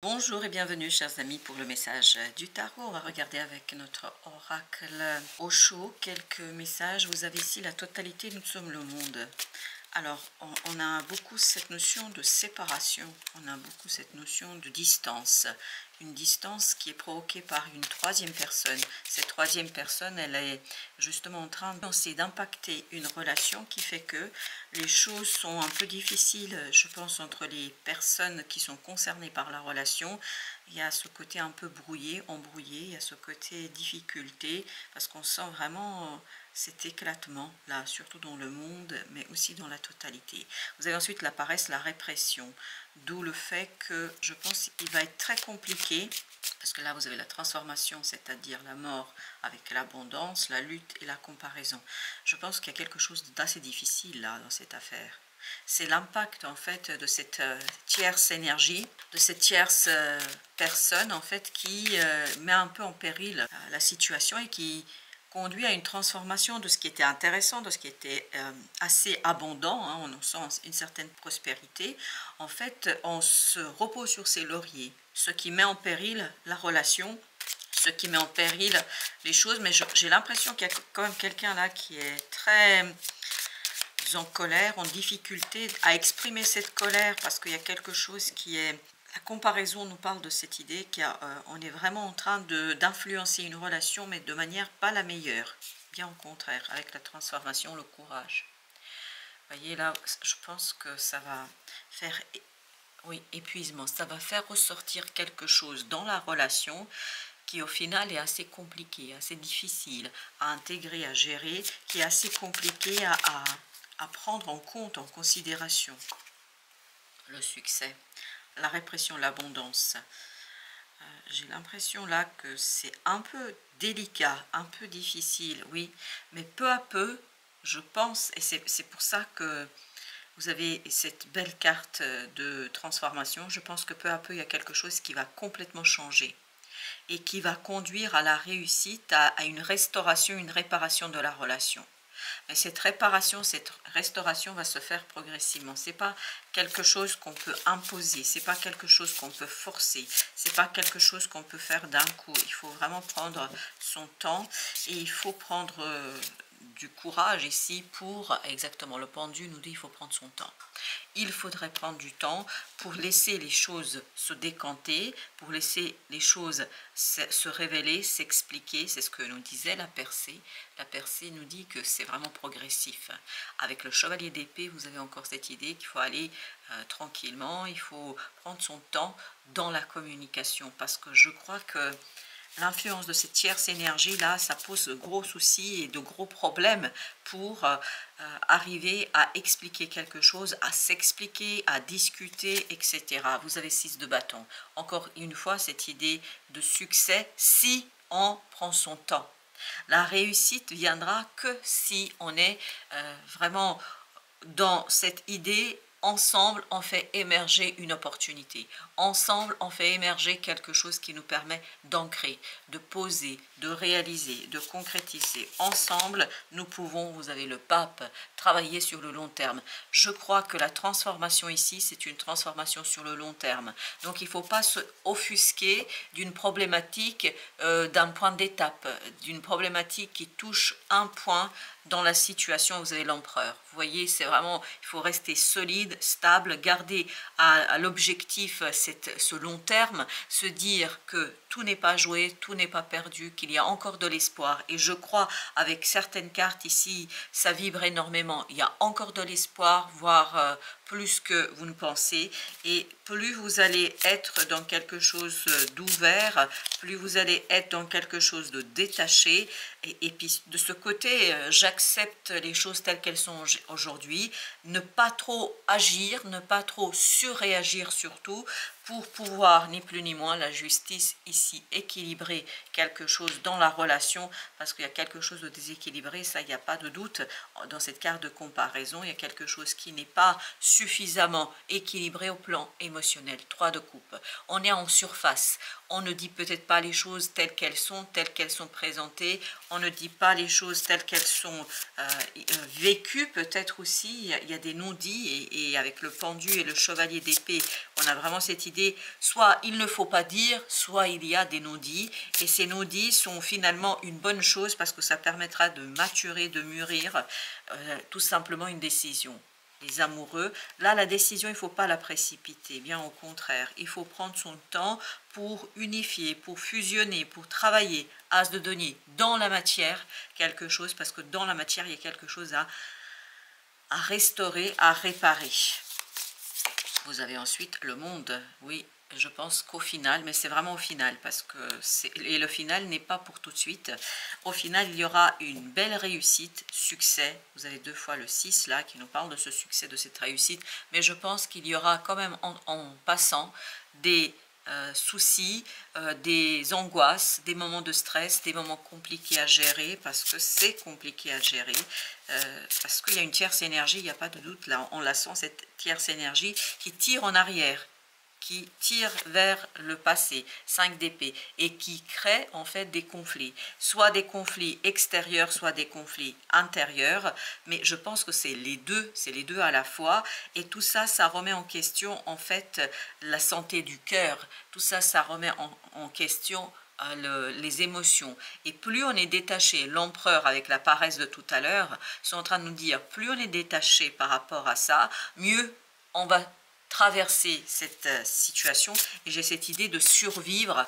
Bonjour et bienvenue chers amis pour le message du tarot. On va regarder avec notre oracle Osho quelques messages. Vous avez ici la totalité, nous sommes le monde. Alors on a beaucoup cette notion de séparation, on a beaucoup cette notion de distance. Une distance qui est provoquée par une troisième personne. Cette troisième personne, elle est justement en train d'impacter une relation qui fait que les choses sont un peu difficiles, je pense, entre les personnes qui sont concernées par la relation. Il y a ce côté un peu brouillé, embrouillé, il y a ce côté difficulté, parce qu'on sent vraiment cet éclatement là, surtout dans le monde, mais aussi dans la totalité. Vous avez ensuite la paresse, la répression, d'où le fait que je pense qu'il va être très compliqué, parce que là vous avez la transformation, c'est-à-dire la mort avec l'abondance, la lutte et la comparaison. Je pense qu'il y a quelque chose d'assez difficile là dans cette affaire. C'est l'impact en fait de cette tierce énergie, de cette tierce personne en fait qui met un peu en péril la situation et qui conduit à une transformation de ce qui était intéressant, de ce qui était assez abondant, hein, on en sent une certaine prospérité. En fait, on se repose sur ses lauriers, ce qui met en péril la relation, ce qui met en péril les choses, mais j'ai l'impression qu'il y a quand même quelqu'un là qui est très en colère, en difficulté à exprimer cette colère, parce qu'il y a quelque chose qui est... La comparaison nous parle de cette idée qu'on est vraiment en train d'influencer une relation, mais de manière pas la meilleure. Bien au contraire, avec la transformation, le courage. Vous voyez là, je pense que ça va faire... Oui, épuisement. Ça va faire ressortir quelque chose dans la relation qui au final est assez compliqué, assez difficile à intégrer, à gérer, qui est assez compliqué à prendre en compte, en considération. Le succès, la répression, l'abondance. J'ai l'impression là que c'est un peu délicat, un peu difficile, oui, mais peu à peu, je pense, et c'est pour ça que vous avez cette belle carte de transformation, je pense que peu à peu, il y a quelque chose qui va complètement changer et qui va conduire à la réussite, à une restauration, une réparation de la relation. Mais cette réparation, cette restauration va se faire progressivement. C'est pas quelque chose qu'on peut imposer, c'est pas quelque chose qu'on peut forcer, c'est pas quelque chose qu'on peut faire d'un coup. Il faut vraiment prendre son temps et il faut prendre du courage ici pour, exactement, le pendu nous dit il faut prendre son temps. Il faudrait prendre du temps pour laisser les choses se décanter, pour laisser les choses se révéler, s'expliquer. C'est ce que nous disait la percée. La percée nous dit que c'est vraiment progressif. Avec le chevalier d'épée, vous avez encore cette idée qu'il faut aller tranquillement, il faut prendre son temps dans la communication, parce que je crois que l'influence de cette tierce énergie là, ça pose de gros soucis et de gros problèmes pour arriver à expliquer quelque chose, à s'expliquer, à discuter, etc. Vous avez 6 de bâton. Encore une fois, cette idée de succès si on prend son temps. La réussite viendra que si on est vraiment dans cette idée. Ensemble, on fait émerger une opportunité. Ensemble, on fait émerger quelque chose qui nous permet d'ancrer, de poser, de réaliser, de concrétiser. Ensemble, nous pouvons, vous avez le pape, travailler sur le long terme. Je crois que la transformation ici, c'est une transformation sur le long terme. Donc, il ne faut pas se offusquer d'une problématique, d'un point d'étape, d'une problématique qui touche un point dans la situation. Vous avez l'empereur. Vous voyez, c'est vraiment, il faut rester solide, stable, garder à l'objectif ce long terme, se dire que tout n'est pas joué, tout n'est pas perdu, qu'il y a encore de l'espoir. Et je crois, avec certaines cartes ici, ça vibre énormément. Il y a encore de l'espoir, voire plus que vous ne pensez. Et plus vous allez être dans quelque chose d'ouvert, plus vous allez être dans quelque chose de détaché. Et puis de ce côté, j'accepte les choses telles qu'elles sont aujourd'hui. Ne pas trop agir, ne pas trop surréagir surtout, pour pouvoir, ni plus ni moins, la justice ici, équilibrer quelque chose dans la relation, parce qu'il y a quelque chose de déséquilibré, ça, il n'y a pas de doute. Dans cette carte de comparaison, il y a quelque chose qui n'est pas suffisamment équilibré au plan émotionnel. 3 de coupe. On est en surface. On ne dit peut-être pas les choses telles qu'elles sont présentées. On ne dit pas les choses telles qu'elles sont vécues, peut-être aussi. Il y a des non-dits, et avec le pendu et le chevalier d'épée, on a vraiment cette idée idée, soit il ne faut pas dire, soit il y a des non-dits. Et ces non-dits sont finalement une bonne chose parce que ça permettra de maturer, de mûrir tout simplement une décision. Les amoureux, là la décision il ne faut pas la précipiter, bien au contraire, il faut prendre son temps pour unifier, pour fusionner, pour travailler, as de denier, dans la matière quelque chose, parce que dans la matière il y a quelque chose à restaurer, à réparer. Vous avez ensuite le monde, oui, je pense qu'au final, mais c'est vraiment au final, parce que et le final n'est pas pour tout de suite. Au final, il y aura une belle réussite, succès. Vous avez 2 fois le 6 là, qui nous parle de ce succès, de cette réussite. Mais je pense qu'il y aura quand même en passant des soucis, des angoisses, des moments de stress, des moments compliqués à gérer, parce que c'est compliqué à gérer, parce qu'il y a une tierce énergie, il n'y a pas de doute, là on la sent, cette tierce énergie qui tire en arrière, qui tire vers le passé, 5 d'épée, et qui crée en fait des conflits, soit des conflits extérieurs, soit des conflits intérieurs, mais je pense que c'est les deux à la fois, et tout ça, ça remet en question en fait la santé du cœur, tout ça, ça remet en question les émotions, et plus on est détaché, l'empereur avec la paresse de tout à l'heure, sont en train de nous dire, plus on est détaché par rapport à ça, mieux on va traverser cette situation, et j'ai cette idée de survivre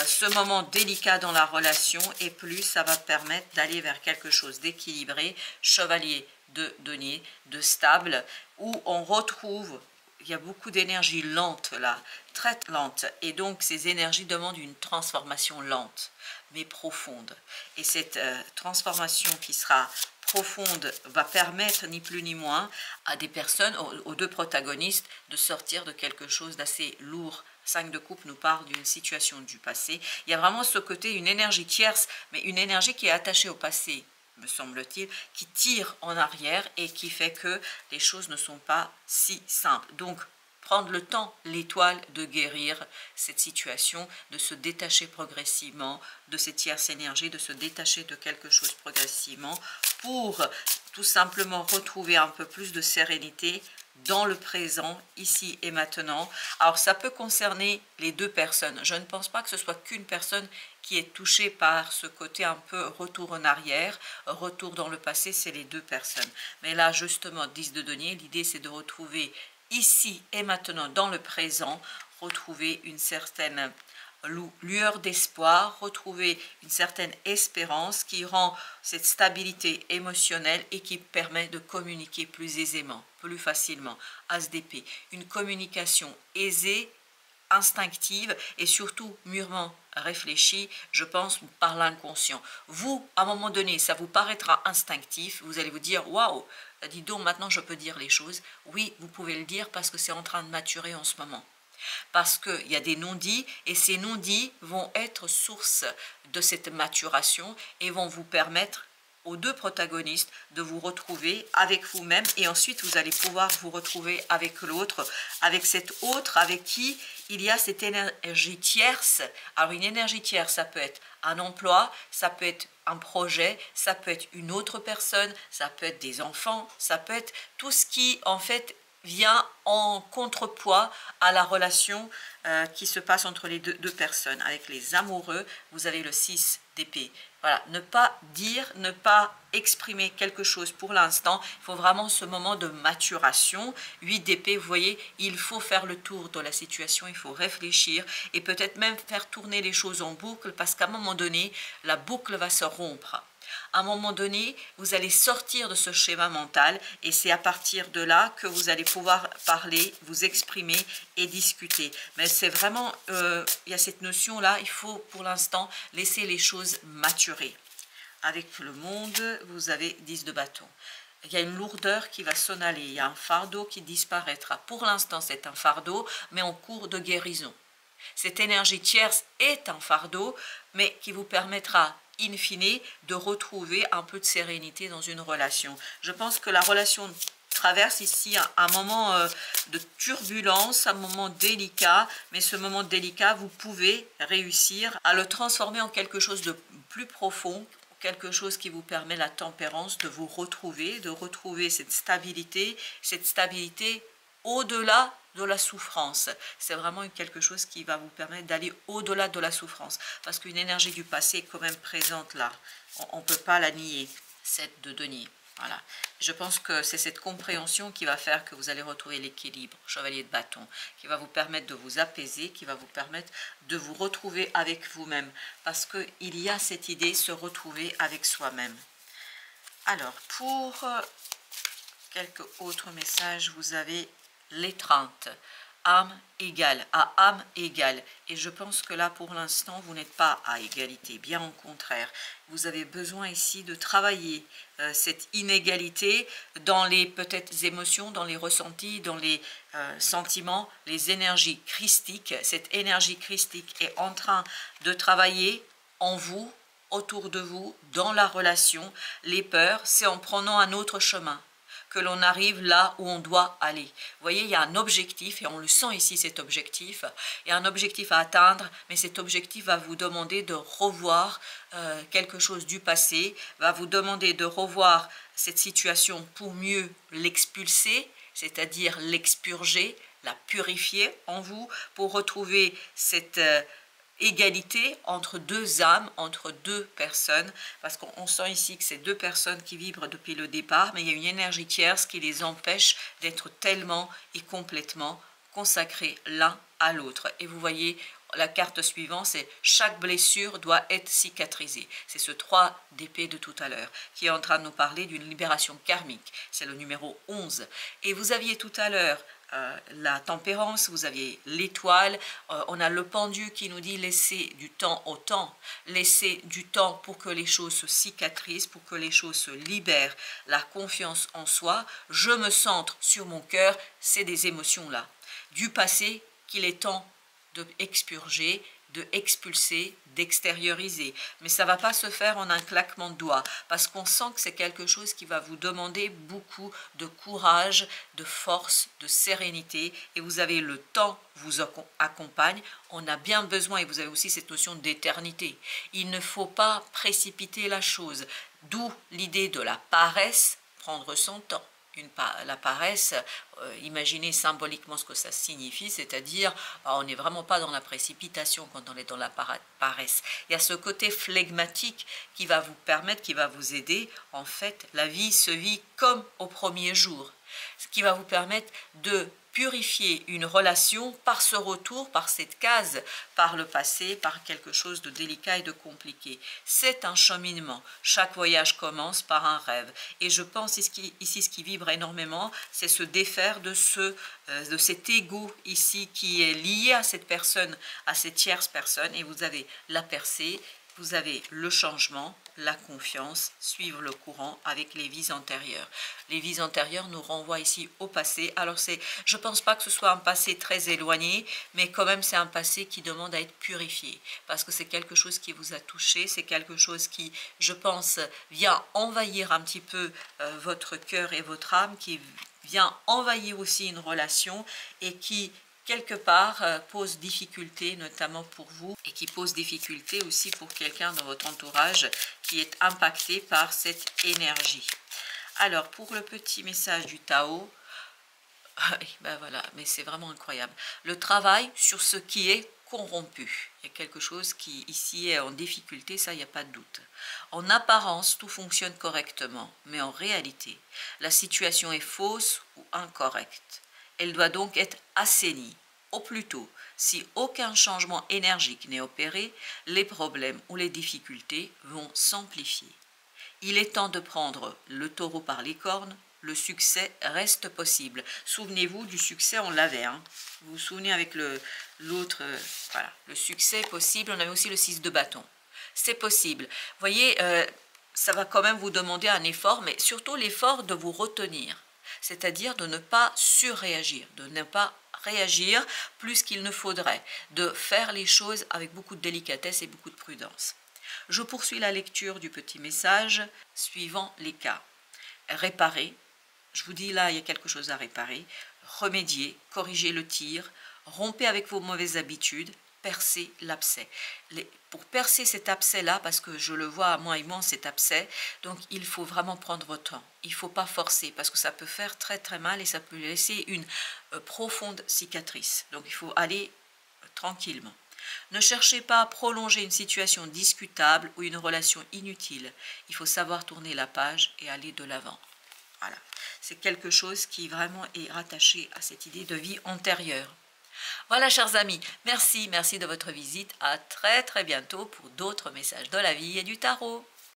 ce moment délicat dans la relation, et plus ça va permettre d'aller vers quelque chose d'équilibré, chevalier de denier, de stable, où on retrouve, il y a beaucoup d'énergie lente là, très lente, et donc ces énergies demandent une transformation lente mais profonde, et cette transformation qui sera profonde va permettre ni plus ni moins à des personnes, aux 2 protagonistes, de sortir de quelque chose d'assez lourd. 5 de coupe nous parle d'une situation du passé. Il y a vraiment ce côté, une énergie tierce, mais une énergie qui est attachée au passé, me semble-t-il, qui tire en arrière et qui fait que les choses ne sont pas si simples. Donc, prendre le temps, l'étoile, de guérir cette situation, de se détacher progressivement de cette tierce énergie, de se détacher de quelque chose progressivement pour tout simplement retrouver un peu plus de sérénité dans le présent, ici et maintenant. Alors ça peut concerner les 2 personnes. Je ne pense pas que ce soit qu'une personne qui est touchée par ce côté un peu retour en arrière, retour dans le passé, c'est les 2 personnes. Mais là justement, 10 de denier, l'idée c'est de retrouver ici et maintenant, dans le présent, retrouver une certaine lueur d'espoir, retrouver une certaine espérance qui rend cette stabilité émotionnelle et qui permet de communiquer plus aisément, plus facilement. As d'épée, une communication aisée, instinctive et surtout mûrement réfléchie, je pense, par l'inconscient. Vous, à un moment donné, ça vous paraîtra instinctif, vous allez vous dire, waouh, dis donc, maintenant je peux dire les choses. Oui, vous pouvez le dire parce que c'est en train de maturer en ce moment. Parce qu'il y a des non-dits, et ces non-dits vont être source de cette maturation et vont vous permettre aux 2 protagonistes de vous retrouver avec vous-même, et ensuite vous allez pouvoir vous retrouver avec l'autre, avec cet autre avec qui il y a cette énergie tierce. Alors une énergie tierce, ça peut être un emploi, ça peut être un projet, ça peut être une autre personne, ça peut être des enfants, ça peut être tout ce qui en fait vient en contrepoids à la relation qui se passe entre les deux personnes. Avec les amoureux, vous avez le 6 d'épée. Voilà, ne pas dire, ne pas exprimer quelque chose pour l'instant. Il faut vraiment ce moment de maturation. 8 d'épée, vous voyez, il faut faire le tour de la situation, il faut réfléchir et peut-être même faire tourner les choses en boucle, parce qu'à un moment donné, la boucle va se rompre. À un moment donné, vous allez sortir de ce schéma mental, et c'est à partir de là que vous allez pouvoir parler, vous exprimer et discuter. Mais c'est vraiment, il y a cette notion-là, il faut pour l'instant laisser les choses maturer. Avec le monde, vous avez 10 de bâton. Il y a une lourdeur qui va s'en aller, il y a un fardeau qui disparaîtra. Pour l'instant, c'est un fardeau, mais en cours de guérison. Cette énergie tierce est un fardeau, mais qui vous permettra in fine de retrouver un peu de sérénité dans une relation. Je pense que la relation traverse ici un moment de turbulence, un moment délicat, mais ce moment délicat, vous pouvez réussir à le transformer en quelque chose de plus profond, quelque chose qui vous permet la tempérance, de retrouver cette stabilité au-delà de la souffrance. C'est vraiment quelque chose qui va vous permettre d'aller au-delà de la souffrance. Parce qu'une énergie du passé est quand même présente là. On ne peut pas la nier. 7 de denier. Voilà. Je pense que c'est cette compréhension qui va faire que vous allez retrouver l'équilibre, chevalier de bâton, qui va vous permettre de vous apaiser, qui va vous permettre de vous retrouver avec vous-même. Parce qu'il y a cette idée, se retrouver avec soi-même. Alors, pour quelques autres messages, vous avez l'étreinte. Âme égale, à âme égale. Et je pense que là, pour l'instant, vous n'êtes pas à égalité, bien au contraire. Vous avez besoin ici de travailler cette inégalité dans les peut-être émotions, dans les ressentis, dans les sentiments, les énergies christiques. Cette énergie christique est en train de travailler en vous, autour de vous, dans la relation. Les peurs, c'est en prenant un autre chemin que l'on arrive là où on doit aller. Vous voyez, il y a un objectif, et on le sent ici, cet objectif. Il y a un objectif à atteindre, mais cet objectif va vous demander de revoir quelque chose du passé, va vous demander de revoir cette situation pour mieux l'expulser, c'est-à-dire l'expurger, la purifier en vous, pour retrouver cette égalité entre deux âmes, entre deux personnes, parce qu'on sent ici que c'est deux personnes qui vibrent depuis le départ, mais il y a une énergie tierce qui les empêche d'être tellement et complètement consacrés l'un à l'autre. Et vous voyez, la carte suivante, c'est chaque blessure doit être cicatrisée. C'est ce 3 d'épée de tout à l'heure qui est en train de nous parler d'une libération karmique. C'est le numéro 11. Et vous aviez tout à l'heure la tempérance, vous aviez l'étoile, on a le pendu qui nous dit laisser du temps au temps, laisser du temps pour que les choses se cicatrisent, pour que les choses se libèrent, la confiance en soi, je me centre sur mon cœur, c'est des émotions là, du passé qu'il est temps de expurger, de expulser, d'extérioriser. Mais ça ne va pas se faire en un claquement de doigts, parce qu'on sent que c'est quelque chose qui va vous demander beaucoup de courage, de force, de sérénité, et vous avez le temps vous accompagne. On a bien besoin, et vous avez aussi cette notion d'éternité. Il ne faut pas précipiter la chose, d'où l'idée de la paresse, prendre son temps. La paresse, imaginez symboliquement ce que ça signifie, c'est-à-dire on n'est vraiment pas dans la précipitation quand on est dans la paresse. Il y a ce côté flegmatique qui va vous permettre, qui va vous aider. En fait, la vie se vit comme au premier jour, ce qui va vous permettre de purifier une relation par ce retour, par cette case, par le passé, par quelque chose de délicat et de compliqué. C'est un cheminement. Chaque voyage commence par un rêve. Et je pense ici, ce qui vibre énormément, c'est se défaire de cet ego ici qui est lié à cette personne, à cette tierce personne. Et vous avez la percée, vous avez le changement, la confiance, suivre le courant avec les vies antérieures. Les vies antérieures nous renvoient ici au passé. Alors je ne pense pas que ce soit un passé très éloigné, mais quand même c'est un passé qui demande à être purifié, parce que c'est quelque chose qui vous a touché, c'est quelque chose qui, je pense, vient envahir un petit peu votre cœur et votre âme, qui vient envahir aussi une relation et qui quelque part pose difficulté notamment pour vous et qui pose difficulté aussi pour quelqu'un dans votre entourage qui est impacté par cette énergie. Alors pour le petit message du Tao, ben voilà, mais c'est vraiment incroyable. Le travail sur ce qui est corrompu. Il y a quelque chose qui ici est en difficulté, ça il n'y a pas de doute. En apparence, tout fonctionne correctement, mais en réalité, la situation est fausse ou incorrecte. Elle doit donc être assainie. Au plus tôt, si aucun changement énergique n'est opéré, les problèmes ou les difficultés vont s'amplifier. Il est temps de prendre le taureau par les cornes, le succès reste possible. Souvenez-vous du succès, on l'avait. Hein. Vous vous souvenez avec l'autre, voilà, le succès est possible, on avait aussi le 6 de bâton. C'est possible. Vous voyez, ça va quand même vous demander un effort, mais surtout l'effort de vous retenir. C'est-à-dire de ne pas surréagir, de ne pas réagir plus qu'il ne faudrait, de faire les choses avec beaucoup de délicatesse et beaucoup de prudence. Je poursuis la lecture du petit message suivant les cas. Réparer, je vous dis là, il y a quelque chose à réparer. Remédier, corriger le tir, rompez avec vos mauvaises habitudes, percer l'abcès. Pour percer cet abcès-là, parce que je le vois, moi, immense cet abcès, donc il faut vraiment prendre votre temps. Il ne faut pas forcer, parce que ça peut faire très très mal et ça peut laisser une profonde cicatrice. Donc il faut aller tranquillement. Ne cherchez pas à prolonger une situation discutable ou une relation inutile. Il faut savoir tourner la page et aller de l'avant. Voilà, c'est quelque chose qui vraiment est rattaché à cette idée de vie antérieure. Voilà, chers amis, merci de votre visite. À très très bientôt pour d'autres messages de la vie et du tarot.